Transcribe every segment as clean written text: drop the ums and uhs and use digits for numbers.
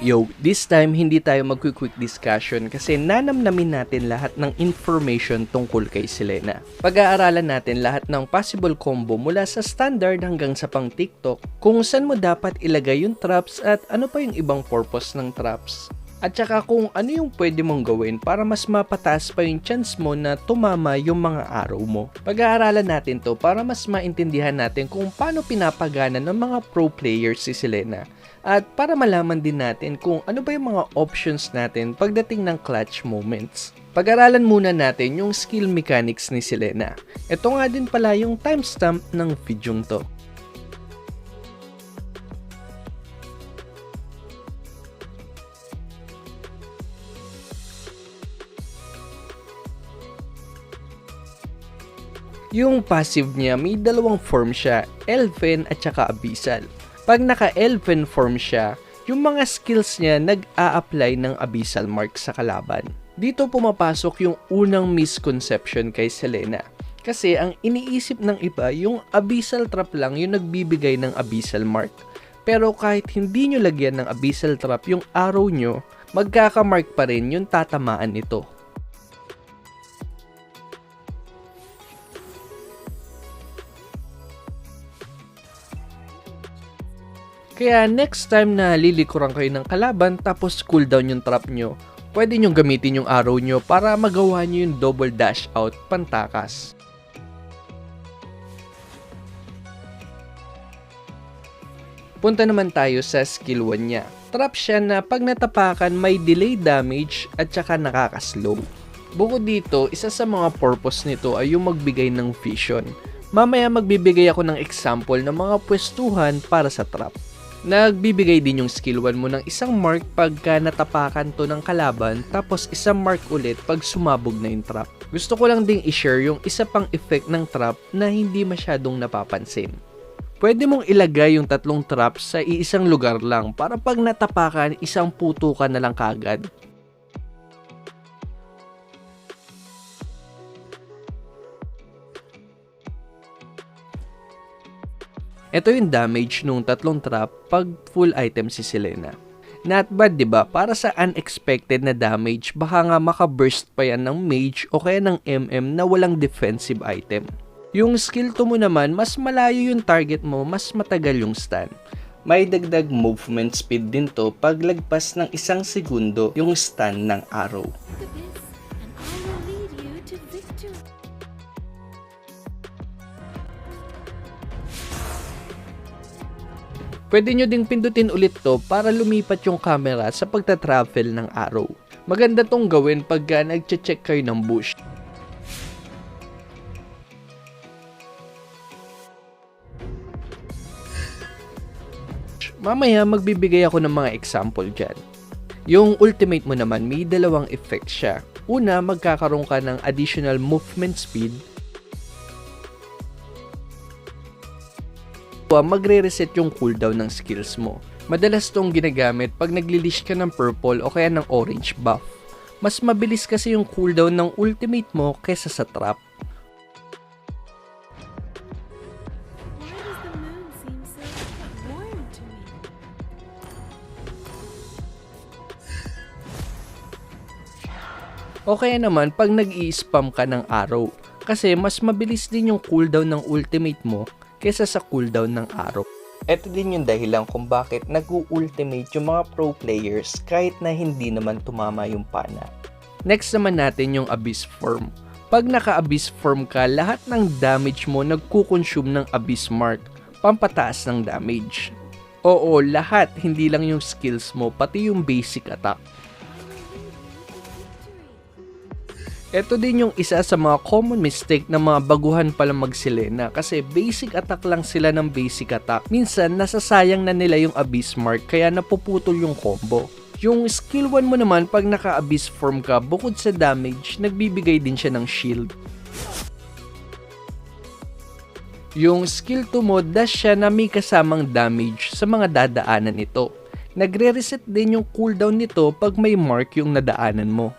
Yo, this time hindi tayo magki-quick discussion kasi nanamnamin natin lahat ng information tungkol kay Selena. Pag-aaralan natin lahat ng possible combo mula sa standard hanggang sa pang TikTok, kung saan mo dapat ilagay yung traps at ano pa yung ibang purpose ng traps. At saka kung ano yung pwede mong gawin para mas mapataas pa yung chance mo na tumama yung mga arrow mo. Pag-aaralan natin to para mas maintindihan natin kung paano pinapagana ng mga pro players si Selena. At para malaman din natin kung ano ba yung mga options natin pagdating ng clutch moments. Pag-aralan muna natin yung skill mechanics ni Selena. Ito nga din pala yung timestamp ng videong to. Yung passive niya may dalawang form siya, Elfen at saka Abyssal. Pag naka-Elfen form siya, yung mga skills niya nag-a-apply ng Abyssal mark sa kalaban. Dito pumapasok yung unang misconception kay Selena. Kasi ang iniisip ng iba, yung Abyssal trap lang yung nagbibigay ng Abyssal mark. Pero kahit hindi nyo lagyan ng Abyssal trap yung arrow nyo, magkakamark pa rin yung tatamaan nito. Kaya next time na lilikuran kayo ng kalaban tapos cooldown yung trap nyo, pwede nyo gamitin yung arrow nyo para magawa nyo yung double dash out pantakas. Punta naman tayo sa skill 1 niya. Trap siya na pag natapakan may delay damage at saka nakakaslow. Bukod dito, isa sa mga purpose nito ay yung magbigay ng vision. Mamaya magbibigay ako ng example ng mga pwestuhan para sa trap. Nagbibigay din yung skill 1 mo ng isang mark pagka natapakan to ng kalaban tapos isang mark ulit pag sumabog na yung trap. Gusto ko lang ding i-share yung isa pang effect ng trap na hindi masyadong napapansin. Pwede mong ilagay yung tatlong traps sa iisang lugar lang para pag natapakan isang putukan na lang kagad. Ito yung damage nung tatlong trap pag full item si Selena. Not bad, diba? Para sa unexpected na damage, baka nga makaburst pa yan ng mage o kaya ng MM na walang defensive item. Yung skill 2 mo naman, mas malayo yung target mo, mas matagal yung stun. May dagdag movement speed din to pag lagpas ng 1 segundo yung stun ng arrow. Pwede nyo ding pindutin ulit to para lumipat yung camera sa pagta-travel ng arrow. Maganda tong gawin pagka nagche-check kayo ng bush. Mamaya magbibigay ako ng mga example dyan. Yung ultimate mo naman may dalawang effect siya. Una, magkakaroon ka ng additional movement speed. Magre-reset yung cooldown ng skills mo. Madalas tong ginagamit pag naglilish ka ng purple o kaya ng orange buff. Mas mabilis kasi yung cooldown ng ultimate mo kesa sa trap. O kaya naman pag nag-i-spam ka ng arrow. Kasi mas mabilis din yung cooldown ng ultimate mo kesa sa cooldown ng arrow. Ito din yung dahilan kung bakit nag-ultimate yung mga pro players kahit na hindi naman tumama yung pana. Next naman natin yung Abyss form. Pag naka-Abyss form ka, lahat ng damage mo nagkukonsume ng Abyss mark, pampataas ng damage. Oo, lahat, hindi lang yung skills mo, pati yung basic attack. Ito din yung isa sa mga common mistake ng mga baguhan palang mag-Selena kasi basic attack lang sila ng basic attack. Minsan, nasasayang na nila yung Abyss mark kaya napuputol yung combo. Yung skill 1 mo naman pag naka-Abyss form ka, bukod sa damage, nagbibigay din siya ng shield. Yung skill 2 mo, dash siya na may kasamang damage sa mga dadaanan nito. Nagre-reset din yung cooldown nito pag may mark yung nadaanan mo.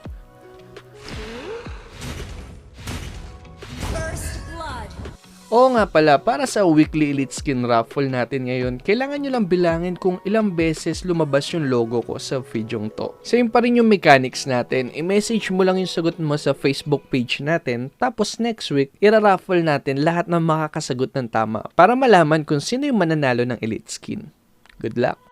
Oo nga pala, para sa weekly elite skin raffle natin ngayon, kailangan nyo lang bilangin kung ilang beses lumabas yung logo ko sa videong to. Same pa rin yung mechanics natin, i-message mo lang yung sagot mo sa Facebook page natin, tapos next week, ira-raffle natin lahat ng makakasagot ng tama para malaman kung sino yung mananalo ng elite skin. Good luck!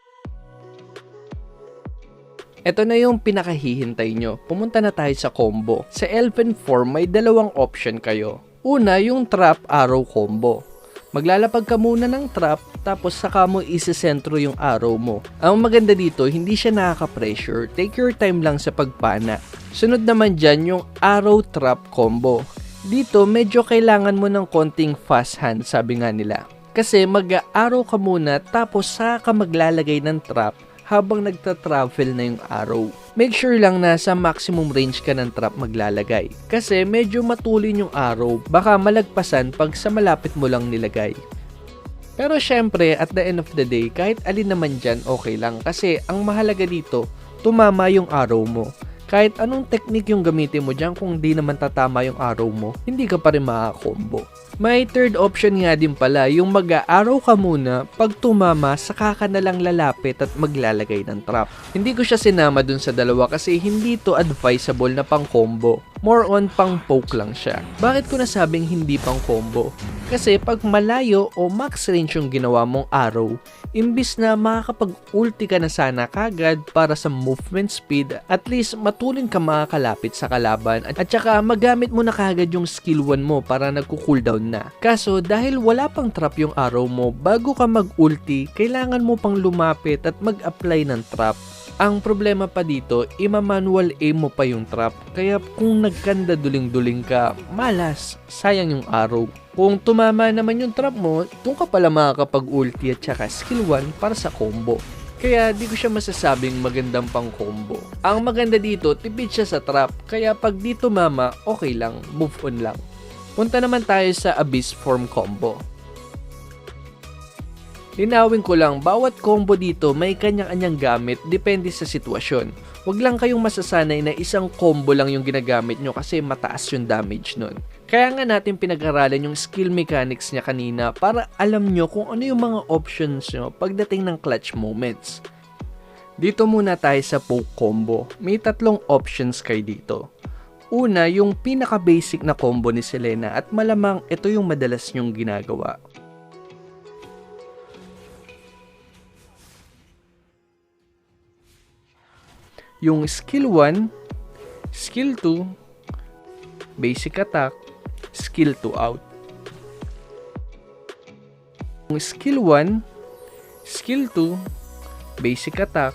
Ito na yung pinakahihintay nyo. Pumunta na tayo sa combo. Sa Elfen form, may dalawang option kayo. Una, yung trap arrow combo. Maglalapag ka muna ng trap, tapos saka mo isesentro yung arrow mo. Ang maganda dito, hindi siya nakaka-pressure. Take your time lang sa pagpana. Sunod naman dyan yung arrow trap combo. Dito, medyo kailangan mo ng konting fast hand, sabi nga nila. Kasi mag-arrow ka muna, tapos saka maglalagay ng trap habang nagta-travel na yung arrow. Make sure lang na sa maximum range ka ng trap maglalagay. Kasi medyo matulin yung arrow, baka malagpasan pag sa malapit mo lang nilagay. Pero syempre, at the end of the day, kahit alin naman dyan, okay lang. Kasi ang mahalaga dito, tumama yung arrow mo. Kahit anong technique yung gamitin mo dyan, kung di naman tatama yung arrow mo, hindi ka pa rin makakombo. May third option nga din pala, yung mag-a-arrow ka muna, pag tumama, saka ka na lang lalapit at maglalagay ng trap. Hindi ko siya sinama dun sa dalawa kasi hindi to advisable na pang combo. More on pang poke lang siya. Bakit ko nasabing hindi pang combo? Kasi pag malayo o max range yung ginawa mong arrow, imbis na makakapag-ulti ka na sana kagad para sa movement speed, at least matulin ka makakalapit sa kalaban at saka magamit mo na kagad yung skill 1 mo para nagko-cooldown na. Kaso dahil wala pang trap yung arrow mo, bago ka mag-ulti, kailangan mo pang lumapit at mag-apply ng trap. Ang problema pa dito, ima-manual aim mo pa yung trap. Kaya kung nagkanda duling-duling ka, malas, sayang yung arrow. Kung tumama naman yung trap mo, doon ka pala makakapag-ulti at saka skill 1 para sa combo. Kaya di ko siya masasabing magandang pang combo. Ang maganda dito, tipid siya sa trap. Kaya pag di tumama, okay lang, move on lang. Punta naman tayo sa Abyss form combo. Linawin ko lang, bawat combo dito may kanya-kanyang gamit depende sa sitwasyon. Huwag lang kayong masasanay na isang combo lang yung ginagamit nyo kasi mataas yung damage nun. Kaya nga natin pinag-aralan yung skill mechanics niya kanina para alam nyo kung ano yung mga options nyo pagdating ng clutch moments. Dito muna tayo sa poke combo. May tatlong options kayo dito. Una, yung pinaka-basic na combo ni Selena at malamang ito yung madalas nyong ginagawa. Yung skill 1, skill 2, basic attack, skill 2 out. Yung skill 1, skill 2, basic attack,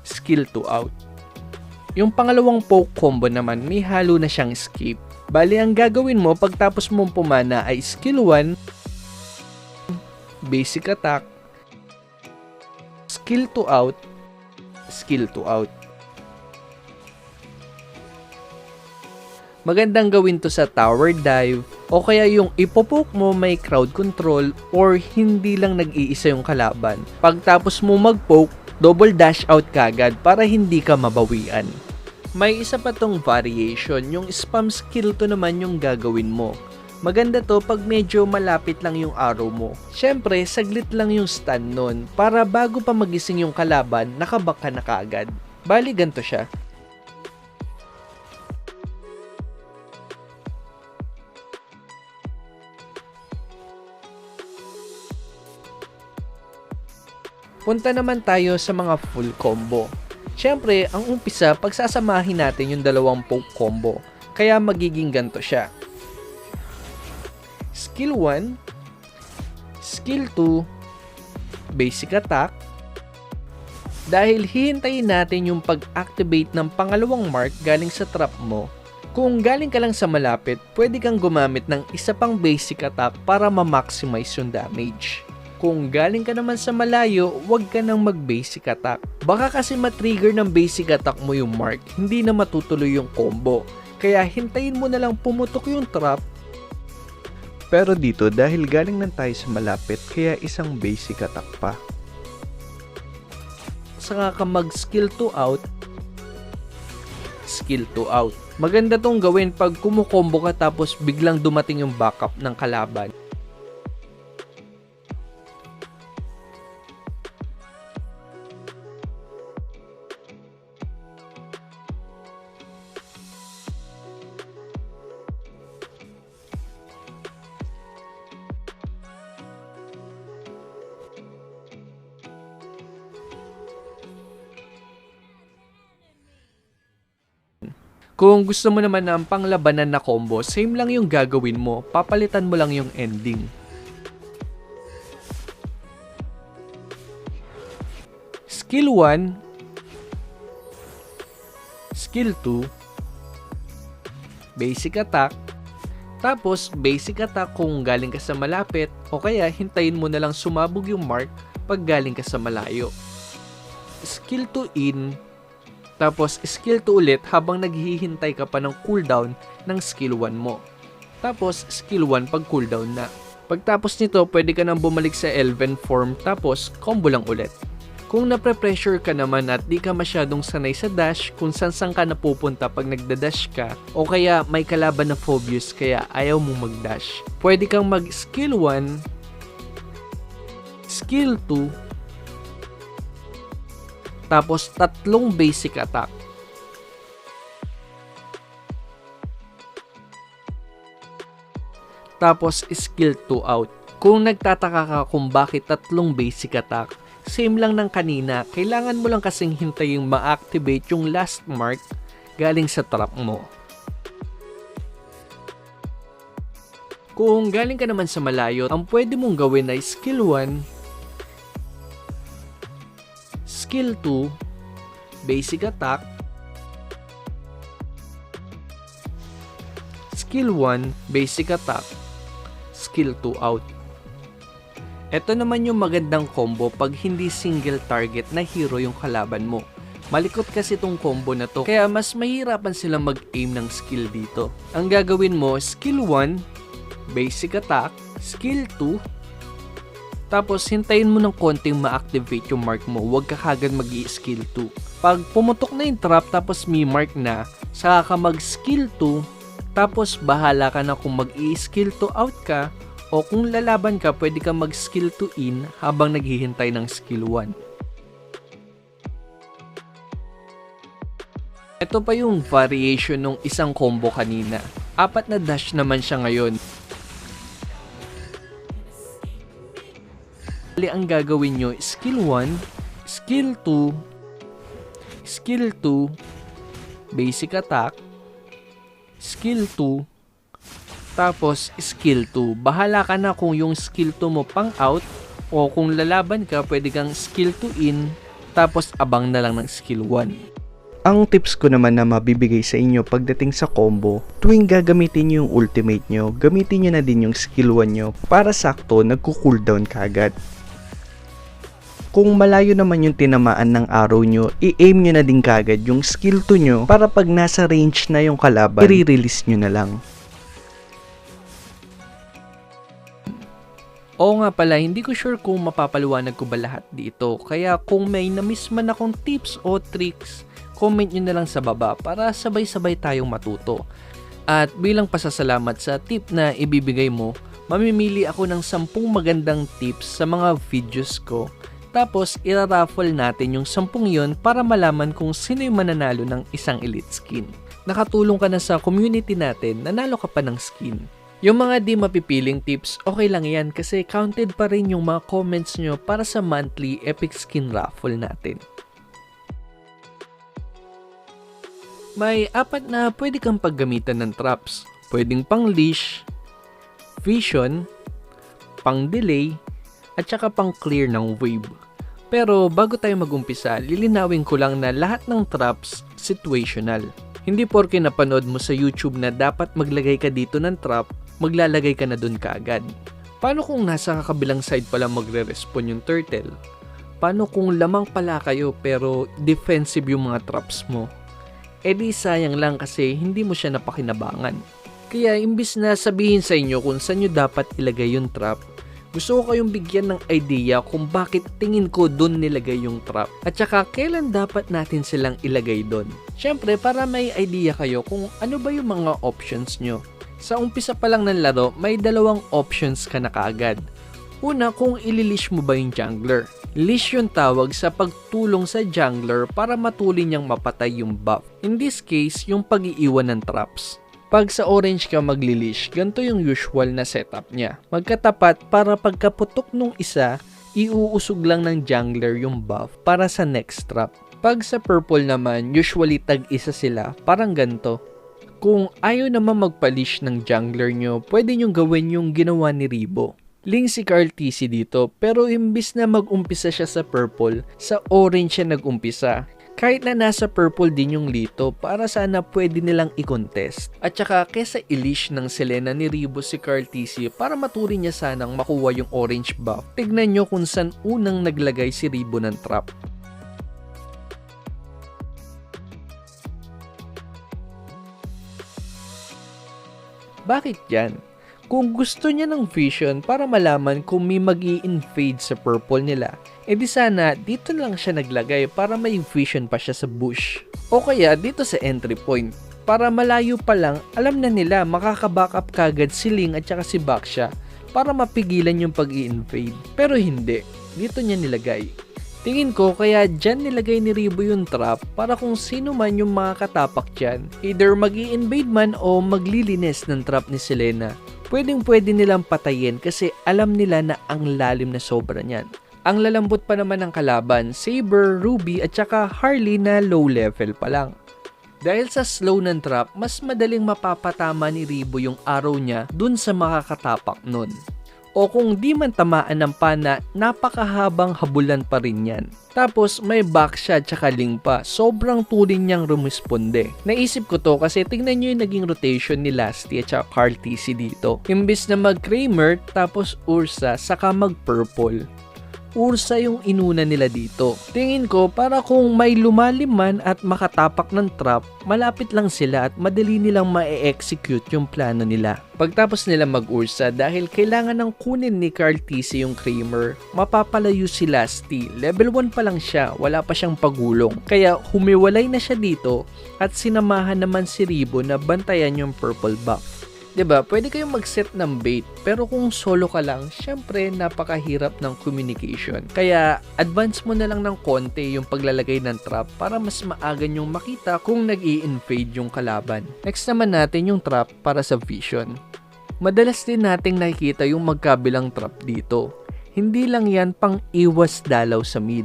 skill 2 out. Yung pangalawang poke combo naman, may halo na siyang skip. Bali, ang gagawin mo pagtapos mong pumana ay skill 1, basic attack, skill 2 out, skill 2 out. Magandang gawin to sa tower dive o kaya yung ipopoke mo may crowd control or hindi lang nag-iisa yung kalaban. Pagtapos mo mag-poke, double dash out kagad para hindi ka mabawian. May isa pa tong variation, yung spam skill to naman yung gagawin mo. Maganda to pag medyo malapit lang yung arrow mo. Syempre, saglit lang yung stun nun para bago pa magising yung kalaban, nakabak ka na kagad. Bali, ganito siya. Punta naman tayo sa mga full combo. Siyempre, ang umpisa, pagsasamahin natin yung dalawang poke combo. Kaya magiging ganito siya. Skill 1, Skill 2, Basic Attack. Dahil hihintayin natin yung pag-activate ng pangalawang mark galing sa trap mo, kung galing ka lang sa malapit, pwede kang gumamit ng isa pang Basic Attack para ma-maximize yung damage. Kung galing ka naman sa malayo, huwag ka nang mag-basic attack. Baka kasi matrigger ng basic attack mo yung mark, hindi na matutuloy yung combo. Kaya hintayin mo na lang pumutok yung trap. Pero dito, dahil galing lang tayo sa malapit, kaya isang basic attack pa. Saka ka mag-skill 2 out, skill 2 out. Maganda tong gawin pag kumukombo ka tapos biglang dumating yung backup ng kalaban. Kung gusto mo naman ng panglabanan na combo, same lang yung gagawin mo, papalitan mo lang yung ending. Skill 1, Skill 2, Basic Attack, tapos basic attack kung galing ka sa malapit o kaya hintayin mo na lang sumabog yung mark pag galing ka sa malayo. Skill 2 in, tapos skill 2 ulit habang naghihintay ka pa ng cooldown ng skill 1 mo. Tapos skill 1 pag cooldown na. Pagtapos nito, pwede ka nang bumalik sa Elven form tapos combo lang ulit. Kung napre-pressure ka naman at di ka masyadong sanay sa dash, kung saan ka napupunta pag nagda-dash ka, o kaya may kalaban na phobius kaya ayaw mong mag-dash, pwede kang mag-skill 1, skill 2, tapos 3 basic attack. Tapos skill 2 out. Kung nagtataka ka kung bakit 3 basic attack, same lang ng kanina, kailangan mo lang kasing hintayin ma-activate yung last mark galing sa trap mo. Kung galing ka naman sa malayo, ang pwede mong gawin ay skill 1, skill 2, basic attack, skill 1, basic attack, skill 2 out. Ito naman yung magandang combo pag hindi single target na hero yung kalaban mo. Malikot kasi itong combo na to, kaya mas mahirapan silang mag-aim ng skill dito. Ang gagawin mo, skill 1, basic attack, skill 2, tapos hintayin mo ng konting ma-activate yung mark mo, huwag ka kagad mag-i-skill 2. Pag pumutok na yung trap tapos may mark na, saka ka mag-skill 2, tapos bahala ka na kung mag-i-skill 2 out ka, o kung lalaban ka, pwede ka mag-skill 2 in habang naghihintay ng skill 1. Ito pa yung variation ng isang combo kanina. 4 na dash naman siya ngayon. Ang gagawin nyo, skill 1, skill 2, skill 2, basic attack, skill 2, tapos skill 2. Bahala ka na kung yung skill 2 mo pang out o kung lalaban ka, pwede kang skill 2 in tapos abang na lang ng skill 1. Ang tips ko naman na mabibigay sa inyo pagdating sa combo, tuwing gagamitin nyo yung ultimate nyo, gamitin nyo na din yung skill 1 nyo para sakto nagko-cooldown kagad. Kung malayo naman yung tinamaan ng arrow nyo, i-aim nyo na din kagad yung skill 2 nyo para pag nasa range na yung kalaban, i-release nyo na lang. Oo nga pala, hindi ko sure kung mapapaliwanag ko ba lahat dito. Kaya kung may na-miss man akong tips o tricks, comment nyo na lang sa baba para sabay-sabay tayong matuto. At bilang pasasalamat sa tip na ibibigay mo, mamimili ako ng 10 magandang tips sa mga videos ko. Tapos ira-raffle natin yung 10 yon para malaman kung sino yung mananalo ng isang elite skin. Nakatulong ka na sa community natin, nanalo ka pa ng skin. Yung mga di mapipiling tips, okay lang yan kasi counted pa rin yung mga comments nyo para sa monthly epic skin raffle natin. May 4 na pwede kang paggamitan ng traps. Pwedeng pang leash, vision, pang delay, at saka pang clear ng wave. Pero bago tayo mag-umpisa, lilinawin ko lang na lahat ng traps situational. Hindi porke napanood mo sa YouTube na dapat maglagay ka dito ng trap, maglalagay ka na dun kaagad. Paano kung nasa kabilang side pala magre-respawn yung turtle? Paano kung lamang pala kayo pero defensive yung mga traps mo? E di sayang lang kasi hindi mo siya napakinabangan. Kaya imbis na sabihin sa inyo kung saan nyo dapat ilagay yung trap, gusto ko kayong bigyan ng idea kung bakit tingin ko dun nilagay yung trap at saka kailan dapat natin silang ilagay dun. Syempre para may idea kayo kung ano ba yung mga options nyo. Sa umpisa pa lang ng laro, may 2 options ka na kaagad. Una, kung ililish mo ba yung jungler. Leash yung tawag sa pagtulong sa jungler para matulin niyang mapatay yung buff. In this case, yung pag-iiwan ng traps. Pag sa orange ka maglilish, ganito yung usual na setup niya. Magkatapat para pagkaputok nung isa, iuusog lang ng jungler yung buff para sa next trap. Pag sa purple naman, usually tag-isa sila, parang ganito. Kung ayaw naman magpalish ng jungler nyo, pwede nyo gawin yung ginawa ni Ribo. Link si Carl TC dito, pero imbis na mag-umpisa siya sa purple, sa orange siya nag-umpisa. Kahit na nasa purple din yung Lito, para sana pwede nilang i-contest. At saka kesa ilish ng Selena ni Ribo si Carl TC para maturin niya sanang makuha yung orange buff, tignan nyo kung saan unang naglagay si Ribo ng trap. Bakit yan? Kung gusto niya ng vision para malaman kung may mag-i-invade sa purple nila, edi sana dito lang siya naglagay para may vision pa siya sa bush. O kaya dito sa entry point, para malayo pa lang alam na nila makaka-backup kagad si Ling at saka si Baksha para mapigilan yung pag-i-invade. Pero hindi, dito niya nilagay. Tingin ko kaya dyan nilagay ni Ribo yung trap para kung sino man yung mga katapak dyan, either mag-i-invade man o maglilinis ng trap ni Selena, pwede nilang patayin kasi alam nila na ang lalim na sobra niyan. Ang lalambot pa naman ng kalaban, Saber, Ruby at saka Harley na low level pa lang. Dahil sa slow ng trap, mas madaling mapapatama ni Ribo yung arrow niya dun sa makakatapak nun. O kung di man tamaan ng pana, napakahabang habulan pa rin yan. Tapos may Baksha at saka Ling pa, sobrang tuling niyang rumisponde. Naisip ko to kasi tingnan nyo yung naging rotation ni Lasty at saka Carl TC dito. Imbis na mag-Kramer, tapos Ursa, saka mag-Purple. Ursa yung inuna nila dito. Tingin ko para kung may lumalim man at makatapak ng trap, malapit lang sila at madali nilang ma-execute yung plano nila. Pagtapos nila mag-Ursa, dahil kailangan ng kunin ni Carl TC yung Kramer, mapapalayo si Lasty. Level 1 pa lang siya, wala pa siyang pagulong. Kaya humiwalay na siya dito at sinamahan naman si Ribo na bantayan yung purple buff. Diba, pwede kayong mag-set ng bait, pero kung solo ka lang, syempre napakahirap ng communication. Kaya advance mo na lang ng konti yung paglalagay ng trap para mas maaga nyong makita kung nag-i-invade yung kalaban. Next naman natin yung trap para sa vision. Madalas din nating nakikita yung magkabilang trap dito. Hindi lang yan pang iwas dalaw sa mid.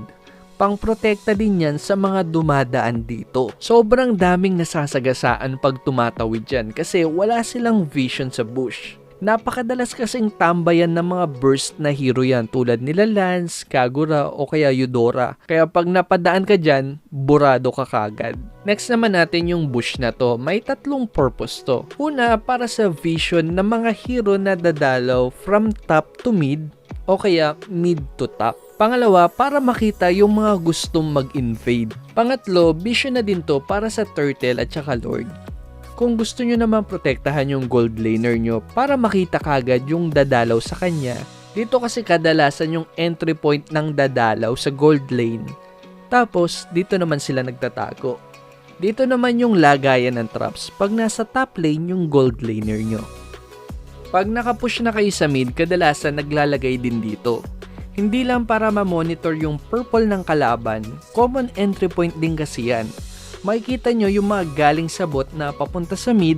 Pang-protekta din yan sa mga dumadaan dito. Sobrang daming nasasagasaan pag tumatawid dyan kasi wala silang vision sa bush. Napakadalas kasing tambayan ng mga burst na hero yan tulad nila Lance, Kagura o kaya Eudora. Kaya pag napadaan ka dyan, burado ka kagad. Next naman natin yung bush na to. May tatlong purpose to. Una, para sa vision ng mga hero na dadalaw from top to mid o kaya mid to top. Pangalawa, para makita yung mga gustong mag-invade. Pangatlo, vision na din to para sa turtle at saka lord. Kung gusto nyo naman protektahan yung gold laner nyo para makita kagad yung dadalaw sa kanya, dito kasi kadalasan yung entry point ng dadalaw sa gold lane. Tapos, dito naman sila nagtatago. Dito naman yung lagayan ng traps pag nasa top lane yung gold laner nyo. Pag nakapush na kayo sa mid, kadalasan naglalagay din dito. Hindi lang para ma-monitor yung purple ng kalaban, common entry point din kasi yan. Makikita nyo yung mga galing sa bot na papunta sa mid,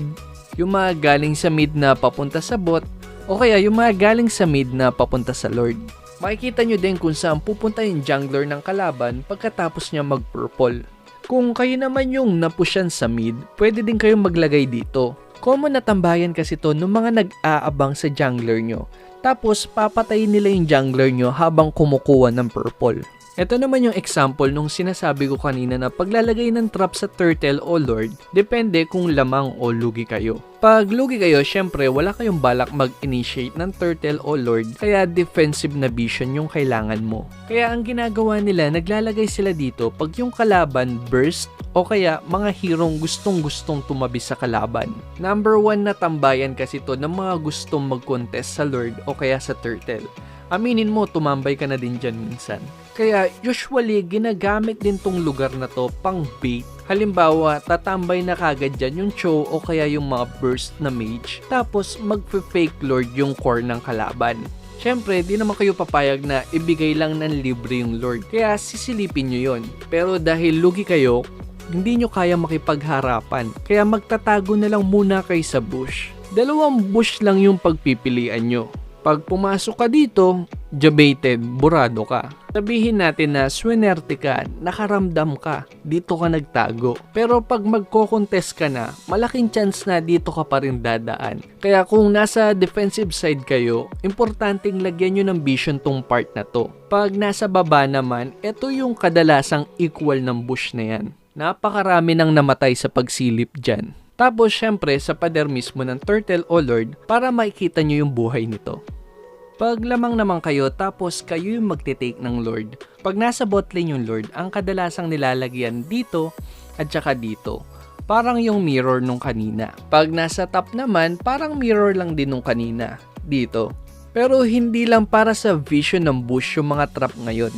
yung mga galing sa mid na papunta sa bot, o kaya yung mga galing sa mid na papunta sa lord. Makikita nyo din kung saan pupunta yung jungler ng kalaban pagkatapos niya mag-purple. Kung kayo naman yung napushan sa mid, pwede din kayong maglagay dito. Common na tambayan kasi to ng mga nag-aabang sa jungler nyo. Tapos, papatayin nila yung jungler nyo habang kumukuha ng purple. Ito naman yung example nung sinasabi ko kanina na paglalagay ng trap sa turtle o lord, depende kung lamang o lugi kayo. Pag lugi kayo, syempre wala kayong balak mag-initiate ng turtle o lord, kaya defensive na vision yung kailangan mo. Kaya ang ginagawa nila, naglalagay sila dito pag yung kalaban burst o kaya mga hirong gustong-gustong tumabi sa kalaban. Number 1 na tambayan kasi to ng mga gustong mag-contest sa lord o kaya sa turtle. Aminin mo, tumambay ka na din dyan minsan. Kaya usually, ginagamit din tong lugar na to pang bait. Halimbawa, tatambay na kagad dyan yung Cho o kaya yung mga burst na mage. Tapos, magpe-fake lord yung core ng kalaban. Syempre, di naman kayo papayag na ibigay lang ng libre yung lord. Kaya sisilipin nyo yon. Pero dahil lugi kayo, hindi nyo kaya makipagharapan. Kaya magtatago na lang muna kayo sa bush. 2 bush lang yung pagpipilian nyo. Pag pumasok ka dito, Jabated, burado ka. Sabihin natin na swinerte ka, nakaramdam ka, dito ka nagtago. Pero pag magko-contest ka na, malaking chance na dito ka pa rin dadaan. Kaya kung nasa defensive side kayo, importanteng lagyan nyo ng vision tong part na to. Pag nasa baba naman, ito yung kadalasang equal ng bush na yan. Napakarami nang namatay sa pagsilip dyan. Tapos syempre sa pader mismo ng turtle o lord para makikita nyo yung buhay nito. Pag lamang naman kayo tapos kayo yung magte-take ng lord. Pag nasa bot lane yung lord, ang kadalasang nilalagyan dito at saka dito. Parang yung mirror nung kanina. Pag nasa top naman, parang mirror lang din nung kanina. Dito. Pero hindi lang para sa vision ng bush yung mga trap ngayon.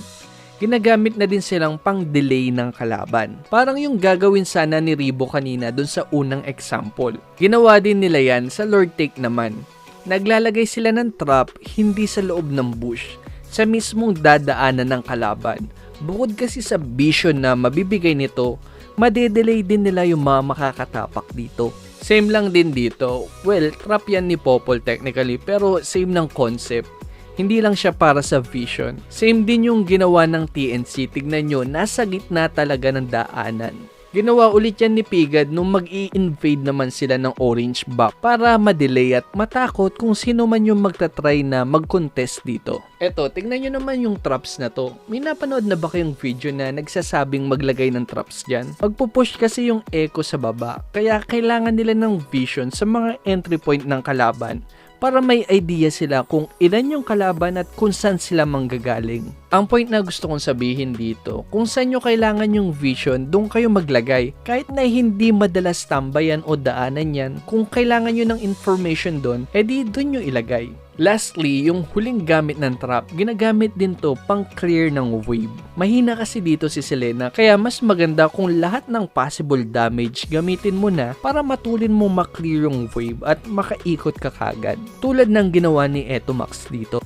Ginagamit na din silang pang-delay ng kalaban. Parang yung gagawin sana ni Ribo kanina dun sa unang example. Ginawa din nila yan sa lord take naman. Naglalagay sila ng trap hindi sa loob ng bush, sa mismong dadaanan ng kalaban. Bukod kasi sa vision na mabibigay nito, madedelay din nila yung mga makakatapak dito. Same lang din dito. Well, trap yan ni Popol technically, pero same ng concept. Hindi lang siya para sa vision. Same din yung ginawa ng TNC. Tignan nyo, nasa gitna talaga ng daanan. Ginawa ulit yan ni Pigad nung mag-i-invade naman sila ng orange buff para madelay at matakot kung sino man yung magta-try na mag-contest dito. Eto, tingnan nyo naman yung traps na to. May napanood na ba kayong video na nagsasabing maglagay ng traps dyan? Magpupush kasi yung echo sa baba, kaya kailangan nila ng vision sa mga entry point ng kalaban para may idea sila kung ilan yung kalaban at kung saan sila manggagaling. Ang point na gusto kong sabihin dito, kung saan nyo kailangan yung vision, doon kayo maglagay. Kahit na hindi madalas tambayan o daanan yan, kung kailangan nyo ng information doon, edi doon nyo ilagay. Lastly, yung huling gamit ng trap, ginagamit din to pang clear ng wave. Mahina kasi dito si Selena, kaya mas maganda kung lahat ng possible damage gamitin mo na para matulin mo maklear yung wave at makaikot ka kagad. Tulad ng ginawa ni Etomax dito.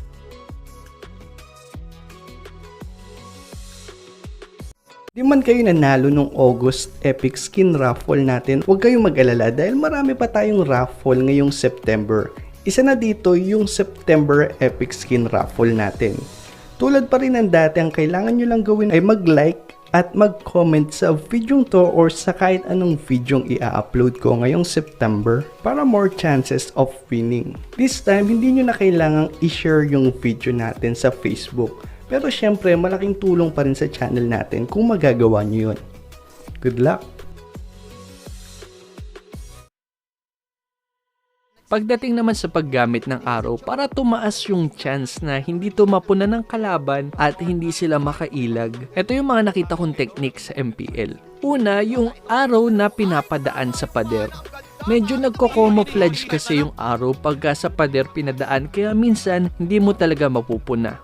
Di man kayo nanalo nung August Epic Skin Raffle natin, huwag kayong mag-alala dahil marami pa tayong raffle ngayong September. Isa na dito yung September Epic Skin Raffle natin. Tulad pa rin ng dati, ang kailangan nyo lang gawin ay mag-like at mag-comment sa video to or sa kahit anong video i-upload ko ngayong September para more chances of winning. This time, hindi nyo na kailangang i-share yung video natin sa Facebook. Pero syempre, malaking tulong pa rin sa channel natin kung magagawa nyo yun. Good luck! Pagdating naman sa paggamit ng arrow, para tumaas yung chance na hindi tumapunan ng kalaban at hindi sila makailag. Ito yung mga nakita kong technique sa MPL. Una, yung arrow na pinapadaan sa pader. Medyo nagko-camouflage kasi yung arrow pagka sa pader pinadaan, kaya minsan hindi mo talaga mapupuna.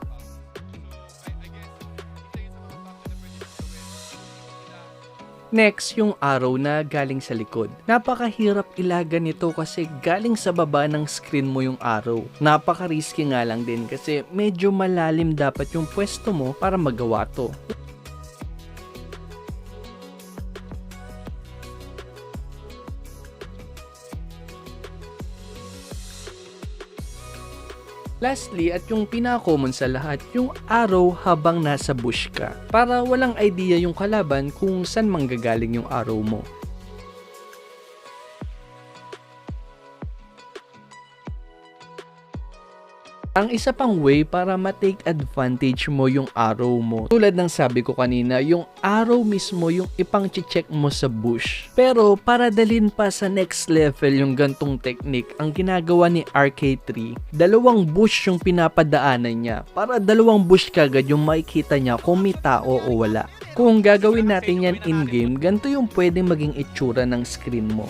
Next, yung arrow na galing sa likod. Napakahirap ilagan nito kasi galing sa baba ng screen mo yung arrow. Napaka-risky nga lang din kasi medyo malalim dapat yung pwesto mo para magawa to. Lastly, at yung pinaka-common sa lahat, yung arrow habang nasa bush ka. Para walang idea yung kalaban kung saan manggagaling yung arrow mo. Ang isa pang way para ma-take advantage mo yung arrow mo. Tulad ng sabi ko kanina, yung arrow mismo yung ipang-check mo sa bush. Pero para dalhin pa sa next level yung gantong technique, ang ginagawa ni RK3, dalawang bush yung pinapadaanan niya. Para dalawang bush kagad yung makikita niya kung may tao o wala. Kung gagawin natin yan in-game, ganito yung pwedeng maging itsura ng screen mo.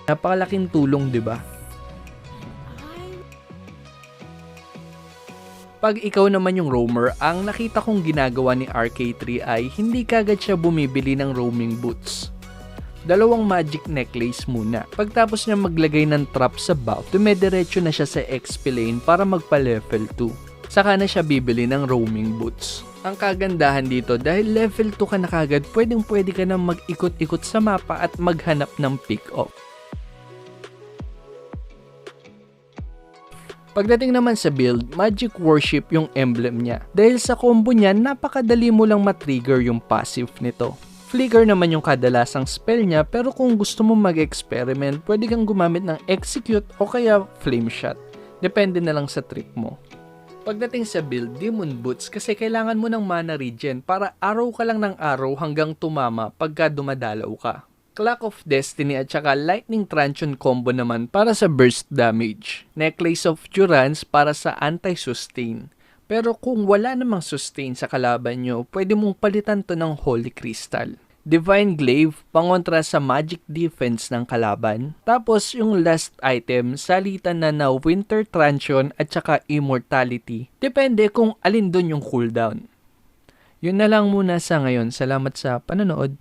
Napakalaking tulong, 'di ba? Pag ikaw naman yung roamer, ang nakita kong ginagawa ni RK3 ay hindi kagad siya bumibili ng roaming boots. Dalawang magic necklace muna. Pagtapos niya maglagay ng trap sa buff, dumediretso na siya sa XP lane para magpa level 2. Saka na siya bibili ng roaming boots. Ang kagandahan dito dahil level 2 ka na kagad, pwede ka na mag-ikot-ikot sa mapa at maghanap ng pick-off. Pagdating naman sa build, Magic Worship yung emblem niya. Dahil sa combo niya, napakadali mo lang matrigger yung passive nito. Flicker naman yung kadalasang spell niya, pero kung gusto mo mag-experiment, pwede kang gumamit ng Execute o kaya Flame Shot. Depende na lang sa trip mo. Pagdating sa build, Demon Boots kasi kailangan mo ng mana regen para araw ka lang ng araw hanggang tumama pagka dumadalaw ka. Clock of Destiny at saka Lightning Truncheon combo naman para sa burst damage. Necklace of Durance para sa anti-sustain. Pero kung wala namang sustain sa kalaban nyo, pwede mong palitan to ng Holy Crystal. Divine Glaive, pangontra sa magic defense ng kalaban. Tapos yung last item, salitan na Winter Truncheon at saka Immortality. Depende kung alin dun yung cooldown. Yun na lang muna sa ngayon. Salamat sa panonood.